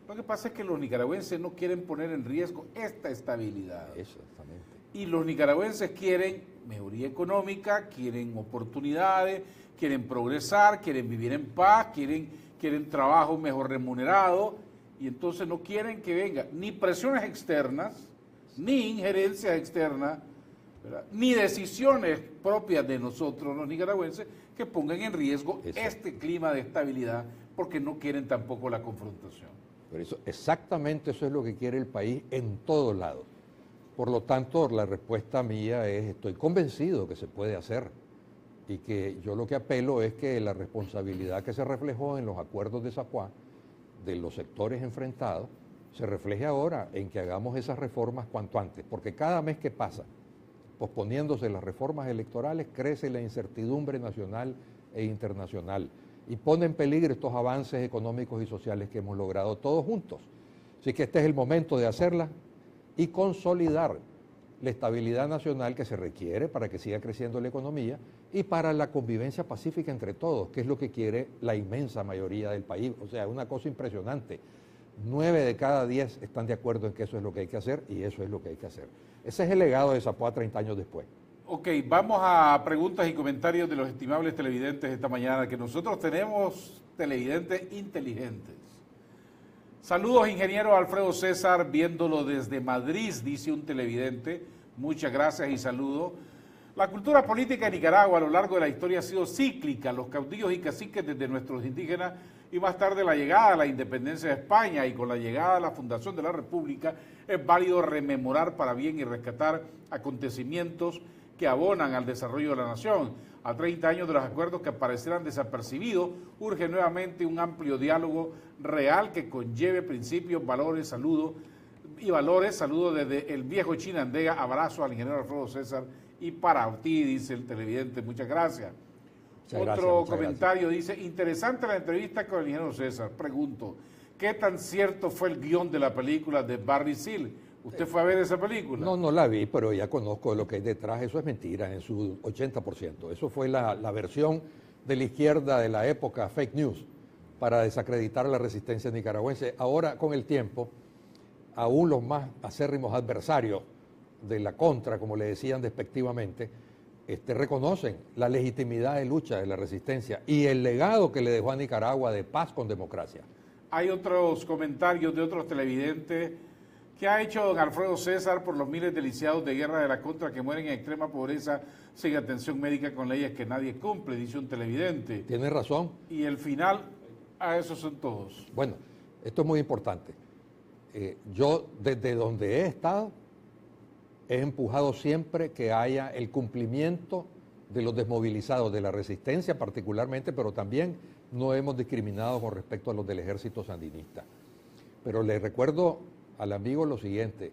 lo que pasa es que los nicaragüenses no quieren poner en riesgo esta estabilidad. Exactamente. Y los nicaragüenses quieren mejoría económica, quieren oportunidades, quieren progresar, quieren vivir en paz, quieren trabajo mejor remunerado, y entonces no quieren que venga ni presiones externas, ni injerencias externas, ¿verdad?, ni decisiones propias de nosotros los nicaragüenses que pongan en riesgo este clima de estabilidad, porque no quieren tampoco la confrontación. Pero eso, exactamente eso es lo que quiere el país en todos lados. Por lo tanto, la respuesta mía es, estoy convencido que se puede hacer y que yo lo que apelo es que la responsabilidad que se reflejó en los acuerdos de Zapuá, de los sectores enfrentados, se refleje ahora en que hagamos esas reformas cuanto antes, porque cada mes que pasa, posponiéndose las reformas electorales, crece la incertidumbre nacional e internacional y pone en peligro estos avances económicos y sociales que hemos logrado todos juntos. Así que este es el momento de hacerlas y consolidar la estabilidad nacional que se requiere para que siga creciendo la economía y para la convivencia pacífica entre todos, que es lo que quiere la inmensa mayoría del país. O sea, una cosa impresionante. 9 de cada 10 están de acuerdo en que eso es lo que hay que hacer y eso es lo que hay que hacer. Ese es el legado de Zapuá 30 años después. Ok, vamos a preguntas y comentarios de los estimables televidentes esta mañana, que nosotros tenemos televidentes inteligentes. Saludos, ingeniero Alfredo César, viéndolo desde Madrid, dice un televidente. Muchas gracias y saludos. La cultura política de Nicaragua a lo largo de la historia ha sido cíclica. Los caudillos y caciques desde nuestros indígenas y más tarde la llegada a la independencia de España y con la llegada a la fundación de la República, es válido rememorar para bien y rescatar acontecimientos que abonan al desarrollo de la nación. A 30 años de los acuerdos que parecieran desapercibidos, urge nuevamente un amplio diálogo real que conlleve principios, valores, saludos Saludos desde el viejo Chinandega. Abrazo al ingeniero Alfredo César y para ti, dice el televidente. Muchas gracias. Otro comentario dice, interesante la entrevista con el ingeniero César. Pregunto, ¿qué tan cierto fue el guión de la película de Barry Seal? ¿Usted fue a ver esa película? No, no la vi, pero ya conozco lo que hay detrás. Eso es mentira, en su 80%. Eso fue la versión de la izquierda de la época, fake news, para desacreditar la resistencia nicaragüense. Ahora, con el tiempo, aún los más acérrimos adversarios de la contra, como le decían despectivamente, reconocen la legitimidad de lucha de la resistencia y el legado que le dejó a Nicaragua de paz con democracia. Hay otros comentarios de otros televidentes. ¿Qué ha hecho don Alfredo César por los miles de lisiados de guerra de la contra que mueren en extrema pobreza sin atención médica con leyes que nadie cumple? Dice un televidente. Tiene razón. Y el final, a esos son todos. Bueno, esto es muy importante. Yo, desde donde he estado, he empujado siempre que haya el cumplimiento de los desmovilizados, de la resistencia particularmente, pero también no hemos discriminado con respecto a los del ejército sandinista. Pero le recuerdo al amigo lo siguiente,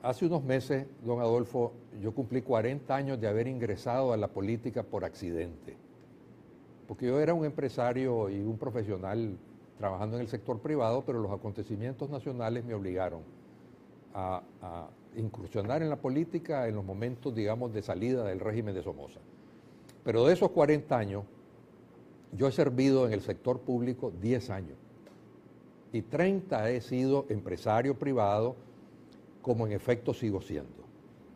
hace unos meses, don Adolfo, yo cumplí 40 años de haber ingresado a la política por accidente, porque yo era un empresario y un profesional trabajando en el sector privado, pero los acontecimientos nacionales me obligaron a incursionar en la política en los momentos, digamos, de salida del régimen de Somoza. Pero de esos 40 años, yo he servido en el sector público 10 años y 30 he sido empresario privado, como en efecto sigo siendo,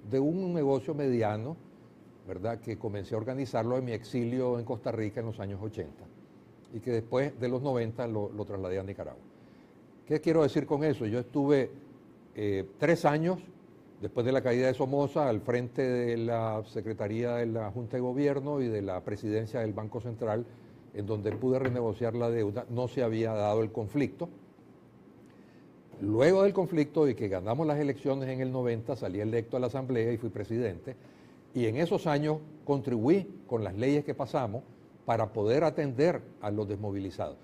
de un negocio mediano, ¿verdad?, que comencé a organizarlo en mi exilio en Costa Rica en los años 80. y que después de los 90 lo trasladé a Nicaragua. ¿Qué quiero decir con eso? Yo estuve 3 años, después de la caída de Somoza, al frente de la Secretaría de la Junta de Gobierno y de la Presidencia del Banco Central, en donde pude renegociar la deuda. No se había dado el conflicto. Luego del conflicto y que ganamos las elecciones en el 90, salí electo a la Asamblea y fui presidente. Y en esos años contribuí con las leyes que pasamos para poder atender a los desmovilizados.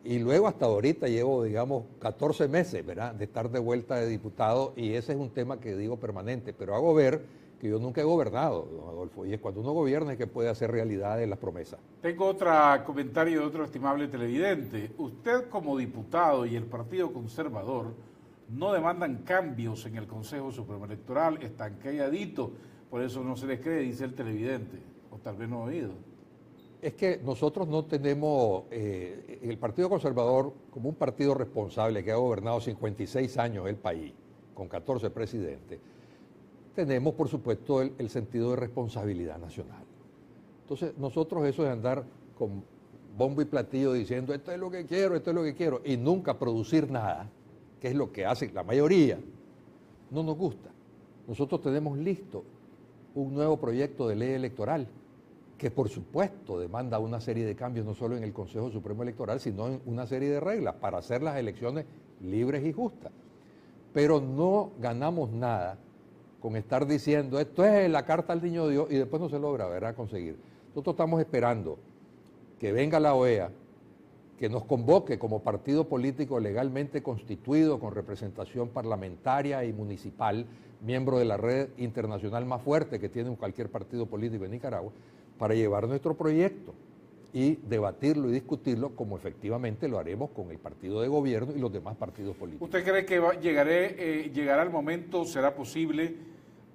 Y luego hasta ahorita llevo, digamos, 14 meses, ¿verdad?, de estar de vuelta de diputado, y ese es un tema que digo permanente, pero hago ver que yo nunca he gobernado, don Adolfo, y es cuando uno gobierna es que puede hacer realidad de las promesas. Tengo otro comentario de otro estimable televidente. Usted como diputado y el Partido Conservador no demandan cambios en el Consejo Supremo Electoral, están calladitos, por eso no se les cree, dice el televidente, o tal vez no ha oído. Es que nosotros no tenemos, el Partido Conservador, como un partido responsable que ha gobernado 56 años el país, con 14 presidentes, tenemos, por supuesto, el sentido de responsabilidad nacional. Entonces, nosotros eso de andar con bombo y platillo diciendo esto es lo que quiero, esto es lo que quiero, y nunca producir nada, que es lo que hace la mayoría, no nos gusta. Nosotros tenemos listo un nuevo proyecto de ley electoral que por supuesto demanda una serie de cambios no solo en el Consejo Supremo Electoral, sino en una serie de reglas para hacer las elecciones libres y justas. Pero no ganamos nada con estar diciendo esto es la carta al niño Dios y después no se logra, ¿verdad?, conseguir. Nosotros estamos esperando que venga la OEA, que nos convoque como partido político legalmente constituido con representación parlamentaria y municipal, miembro de la red internacional más fuerte que tiene cualquier partido político en Nicaragua, para llevar nuestro proyecto y debatirlo y discutirlo como efectivamente lo haremos con el partido de gobierno y los demás partidos políticos. ¿Usted cree que llegará el momento, será posible,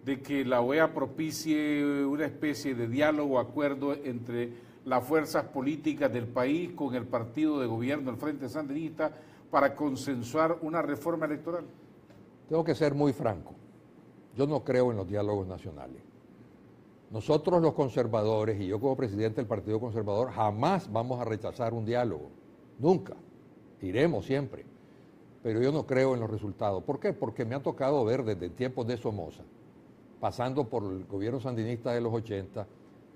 de que la OEA propicie una especie de diálogo o acuerdo entre las fuerzas políticas del país con el partido de gobierno, el Frente Sandinista, para consensuar una reforma electoral? Tengo que ser muy franco. Yo no creo en los diálogos nacionales. Nosotros los conservadores, y yo como presidente del Partido Conservador, jamás vamos a rechazar un diálogo. Nunca. Iremos siempre. Pero yo no creo en los resultados. ¿Por qué? Porque me ha tocado ver desde tiempos de Somoza, pasando por el gobierno sandinista de los 80,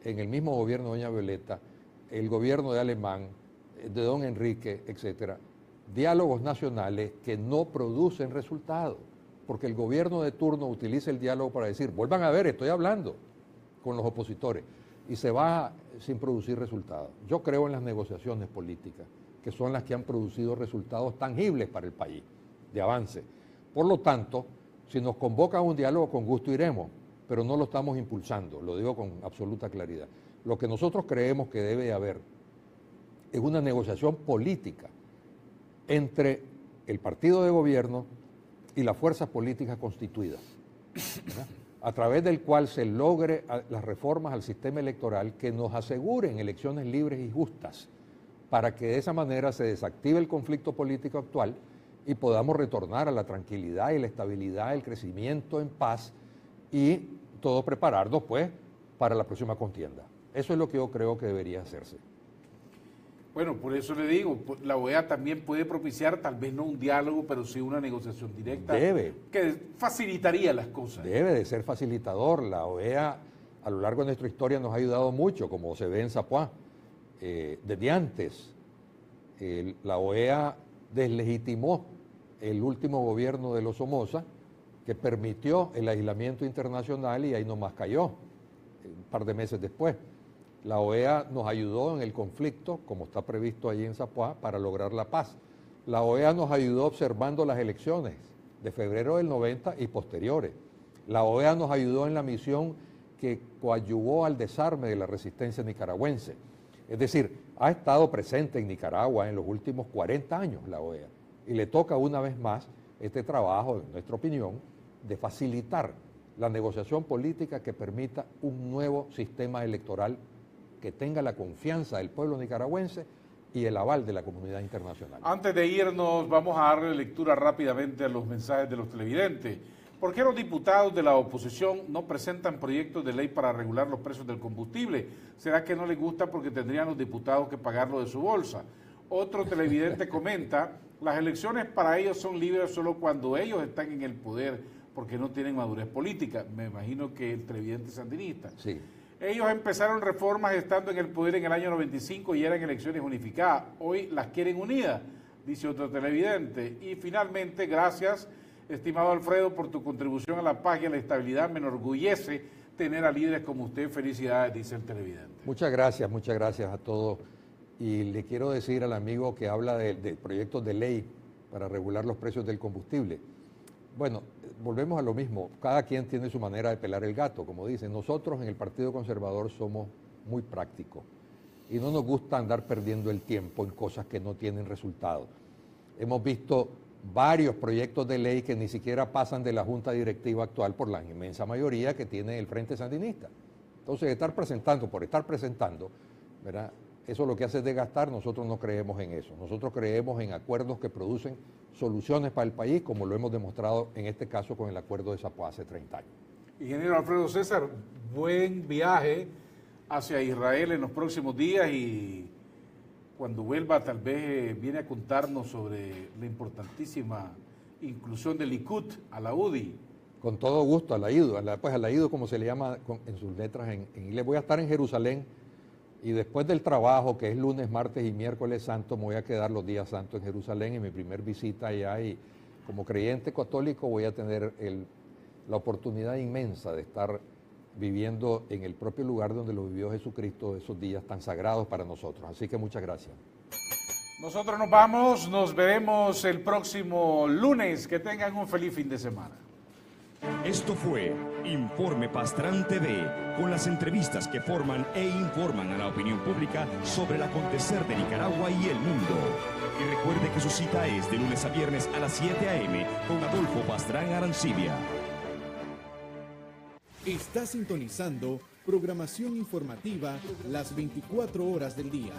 en el mismo gobierno de doña Violeta, el gobierno de Alemán, de don Enrique, etcétera, diálogos nacionales que no producen resultados, porque el gobierno de turno utiliza el diálogo para decir, vuelvan a ver, estoy hablando con los opositores, y se va sin producir resultados. Yo creo en las negociaciones políticas, que son las que han producido resultados tangibles para el país, de avance. Por lo tanto, si nos convoca a un diálogo, con gusto iremos, pero no lo estamos impulsando, lo digo con absoluta claridad. Lo que nosotros creemos que debe haber es una negociación política entre el partido de gobierno y las fuerzas políticas constituidas, ¿verdad?, a través del cual se logre las reformas al sistema electoral que nos aseguren elecciones libres y justas, para que de esa manera se desactive el conflicto político actual y podamos retornar a la tranquilidad y la estabilidad, el crecimiento en paz y todo prepararnos pues para la próxima contienda. Eso es lo que yo creo que debería hacerse. Bueno, por eso le digo, la OEA también puede propiciar, tal vez no un diálogo, pero sí una negociación directa. Debe. Que facilitaría las cosas. Debe de ser facilitador. La OEA a lo largo de nuestra historia nos ha ayudado mucho, como se ve en Zapuá. Desde antes, la OEA deslegitimó el último gobierno de los Somoza, que permitió el aislamiento internacional y ahí nomás cayó, un par de meses después. La OEA nos ayudó en el conflicto, como está previsto allí en Zapuá, para lograr la paz. La OEA nos ayudó observando las elecciones de febrero del 90 y posteriores. La OEA nos ayudó en la misión que coadyuvó al desarme de la resistencia nicaragüense. Es decir, ha estado presente en Nicaragua en los últimos 40 años la OEA. Y le toca una vez más este trabajo, en nuestra opinión, de facilitar la negociación política que permita un nuevo sistema electoral que tenga la confianza del pueblo nicaragüense y el aval de la comunidad internacional. Antes de irnos, vamos a darle lectura rápidamente a los mensajes de los televidentes. ¿Por qué los diputados de la oposición no presentan proyectos de ley para regular los precios del combustible? ¿Será que no les gusta porque tendrían los diputados que pagarlo de su bolsa? Otro televidente comenta, las elecciones para ellos son libres solo cuando ellos están en el poder, porque no tienen madurez política. Me imagino que el televidente sandinista. Sí. Ellos empezaron reformas estando en el poder en el año 95 y eran elecciones unificadas. Hoy las quieren unidas, dice otro televidente. Y finalmente, gracias, estimado Alfredo, por tu contribución a la paz y a la estabilidad. Me enorgullece tener a líderes como usted. Felicidades, dice el televidente. Muchas gracias a todos. Y le quiero decir al amigo que habla de proyectos de ley para regular los precios del combustible. Bueno, volvemos a lo mismo. Cada quien tiene su manera de pelar el gato, como dicen. Nosotros en el Partido Conservador somos muy prácticos y no nos gusta andar perdiendo el tiempo en cosas que no tienen resultado. Hemos visto varios proyectos de ley que ni siquiera pasan de la Junta Directiva actual por la inmensa mayoría que tiene el Frente Sandinista. Entonces, estar presentando, ¿verdad? Eso lo que hace es desgastar. Nosotros no creemos en eso. Nosotros creemos en acuerdos que producen soluciones para el país, como lo hemos demostrado en este caso con el acuerdo de Zapoá hace 30 años. Ingeniero Alfredo César, buen viaje hacia Israel en los próximos días y cuando vuelva tal vez viene a contarnos sobre la importantísima inclusión del Likud a la UDI. Con todo gusto, a la IDU, como se le llama en sus letras en inglés. Voy a estar en Jerusalén y después del trabajo, que es lunes, martes y miércoles santo, me voy a quedar los días santos en Jerusalén en mi primer visita allá y como creyente católico voy a tener la oportunidad inmensa de estar viviendo en el propio lugar donde lo vivió Jesucristo, esos días tan sagrados para nosotros. Así que muchas gracias. Nosotros nos vamos, nos veremos el próximo lunes. Que tengan un feliz fin de semana. Esto fue Informe Pastrán TV, con las entrevistas que forman e informan a la opinión pública sobre el acontecer de Nicaragua y el mundo. Y recuerde que su cita es de lunes a viernes a las 7 a.m. con Adolfo Pastrán Arancibia. Está sintonizando programación informativa las 24 horas del día.